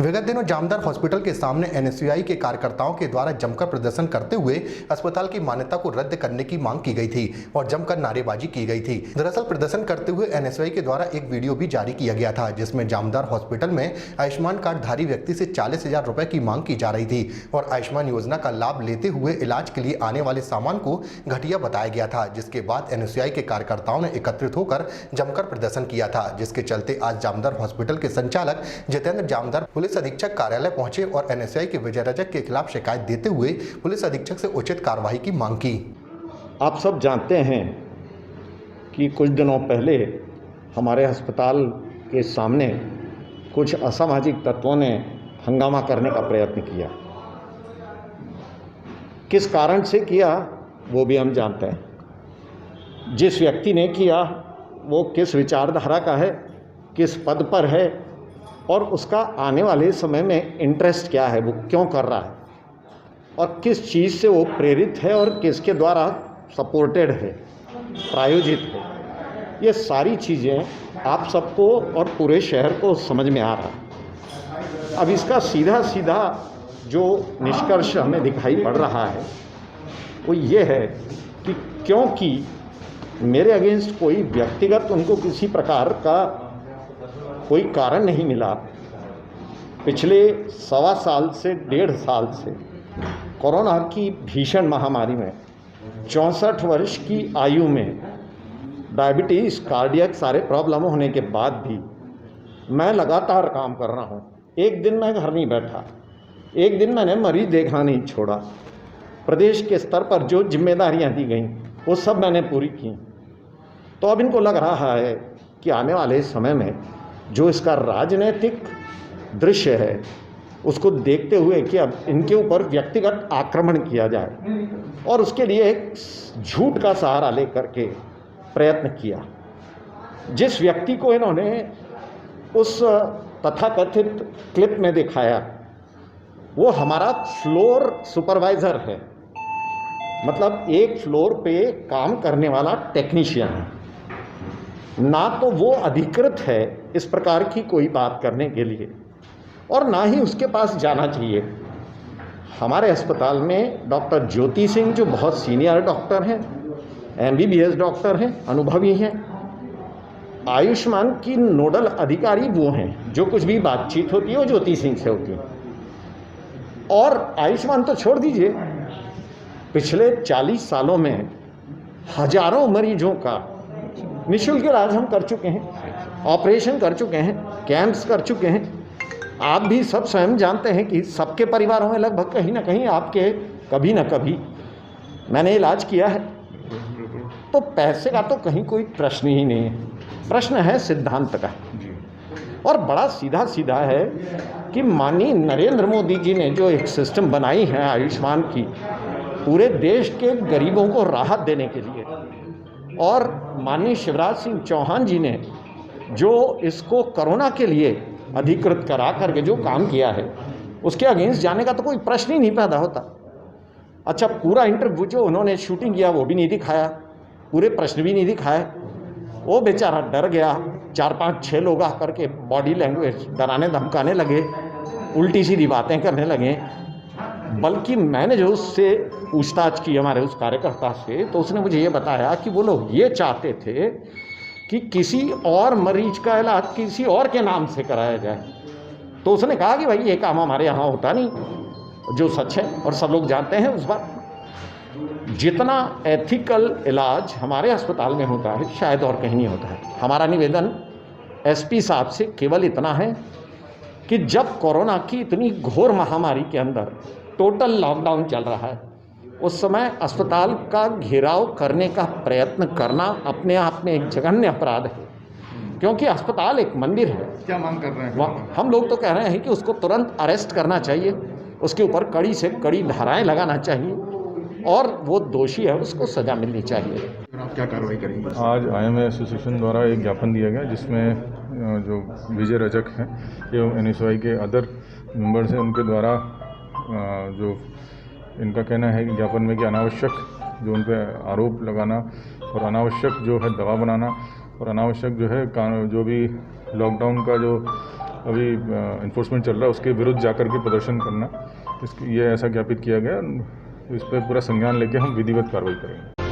विगत दिनों जामदार हॉस्पिटल के सामने एनएसयूआई के कार्यकर्ताओं के द्वारा जमकर प्रदर्शन करते हुए अस्पताल की मान्यता को रद्द करने की मांग की गई थी और जमकर नारेबाजी की गई थी। दरअसल प्रदर्शन करते हुए एनएसयूआई के द्वारा एक वीडियो भी जारी किया गया था, जिसमें जामदार हॉस्पिटल में आयुष्मान कार्डधारी व्यक्ति से 40,000 रुपए की मांग की जा रही थी और आयुष्मान योजना का लाभ लेते हुए इलाज के लिए आने वाले सामान को घटिया बताया गया था। जिसके बाद एनएसयूआई के कार्यकर्ताओं ने एकत्रित होकर जमकर प्रदर्शन किया था, जिसके चलते आज जामदार हॉस्पिटल के संचालक जितेंद्र जामदार पुलिस अधीक्षक कार्यालय पहुंचे और एनएसयूआई के विजय रजक के खिलाफ शिकायत देते हुए पुलिस अधीक्षक से उचित कार्रवाई की मांग की। आप सब जानते हैं कि कुछ दिनों पहले हमारे अस्पताल के सामने कुछ असामाजिक तत्वों ने हंगामा करने का प्रयत्न किया। किस कारण से किया वो भी हम जानते हैं। जिस व्यक्ति ने किया वो किस विचारधारा का है, किस पद पर है और उसका आने वाले समय में इंटरेस्ट क्या है, वो क्यों कर रहा है और किस चीज़ से वो प्रेरित है और किसके द्वारा सपोर्टेड है, प्रायोजित है। ये सारी चीज़ें आप सबको और पूरे शहर को समझ में आ रहा है। अब इसका सीधा सीधा जो निष्कर्ष हमें दिखाई पड़ रहा है वो ये है कि क्योंकि मेरे अगेंस्ट कोई व्यक्तिगत उनको किसी प्रकार का कोई कारण नहीं मिला, पिछले 1.25 साल से 1.5 साल से कोरोना की भीषण महामारी में 64 वर्ष की आयु में डायबिटीज़, कार्डियक सारे प्रॉब्लम होने के बाद भी मैं लगातार काम कर रहा हूँ। एक दिन मैं घर नहीं बैठा, एक दिन मैंने मरीज देखना नहीं छोड़ा। प्रदेश के स्तर पर जो जिम्मेदारियाँ दी गई वो सब मैंने पूरी की। तो अब इनको लग रहा है कि आने वाले समय में जो इसका राजनीतिक दृश्य है उसको देखते हुए कि अब इनके ऊपर व्यक्तिगत आक्रमण किया जाए और उसके लिए एक झूठ का सहारा लेकर के प्रयत्न किया। जिस व्यक्ति को इन्होंने उस तथाकथित क्लिप में दिखाया वो हमारा फ्लोर सुपरवाइज़र है, मतलब एक फ्लोर पे काम करने वाला टेक्नीशियन है, ना तो वो अधिकृत है इस प्रकार की कोई बात करने के लिए और ना ही उसके पास जाना चाहिए। हमारे अस्पताल में डॉक्टर ज्योति सिंह जो बहुत सीनियर डॉक्टर हैं, MBBS डॉक्टर हैं, अनुभवी हैं, आयुष्मान की नोडल अधिकारी वो हैं, जो कुछ भी बातचीत होती है वो ज्योति सिंह से होती है। और आयुष्मान तो छोड़ दीजिए, पिछले 40 सालों में हजारों मरीजों का निःशुल्क इलाज हम कर चुके हैं, ऑपरेशन कर चुके हैं, कैंप्स कर चुके हैं। आप भी सब स्वयं जानते हैं कि सबके परिवारों में लगभग कहीं ना कहीं आपके कभी ना कभी मैंने इलाज किया है। तो पैसे का तो कहीं कोई प्रश्न ही नहीं है, प्रश्न है सिद्धांत का। और बड़ा सीधा सीधा है कि माननीय नरेंद्र मोदी जी ने जो एक सिस्टम बनाई है आयुष्मान की, पूरे देश के गरीबों को राहत देने के लिए, और माननीय शिवराज सिंह चौहान जी ने जो इसको कोरोना के लिए अधिकृत करा करके जो काम किया है, उसके अगेंस्ट जाने का तो कोई प्रश्न ही नहीं पैदा होता। अच्छा, पूरा इंटरव्यू जो उन्होंने शूटिंग किया वो भी नहीं दिखाया, पूरे प्रश्न भी नहीं दिखाए। वो बेचारा डर गया, 4-5-6 लोग आकर के बॉडी लैंग्वेज डराने धमकाने लगे, उल्टी सीधी बातें करने लगे। बल्कि मैंने जो उससे पूछताछ की हमारे उस कार्यकर्ता से, तो उसने मुझे ये बताया कि वो लोग ये चाहते थे कि किसी और मरीज का इलाज किसी और के नाम से कराया जाए। तो उसने कहा कि भाई ये काम हमारे यहाँ होता नहीं, जो सच है और सब लोग जानते हैं उस बात। जितना एथिकल इलाज हमारे अस्पताल में होता है शायद और कहीं नहीं होता है। हमारा निवेदन SP साहब से केवल इतना है कि जब कोरोना की इतनी घोर महामारी के अंदर टोटल लॉकडाउन चल रहा है, उस समय अस्पताल का घेराव करने का प्रयत्न करना अपने आप में एक जघन्य अपराध है, क्योंकि अस्पताल एक मंदिर है। क्या मांग कर रहे हैं? हम लोग तो कह रहे हैं कि उसको तुरंत अरेस्ट करना चाहिए, उसके ऊपर कड़ी से कड़ी धाराएं लगाना चाहिए और वो दोषी है उसको सजा मिलनी चाहिए। आप क्या कार्रवाई करेंगे? आज IMA एसोसिएशन द्वारा एक ज्ञापन दिया गया, जिसमें जो विजय रजक हैं एवं NSY के अदर मेंबर्स हैं, उनके द्वारा जो इनका कहना है कि ज्ञापन में कि अनावश्यक जो उन पर आरोप लगाना और अनावश्यक जो है दवा बनाना और अनावश्यक जो है जो भी लॉकडाउन का जो अभी इन्फोर्समेंट चल रहा है, उसके विरुद्ध जाकर के प्रदर्शन करना, ये ऐसा ज्ञापित किया गया। इस पर पूरा संज्ञान लेके हम विधिवत कार्रवाई करेंगे।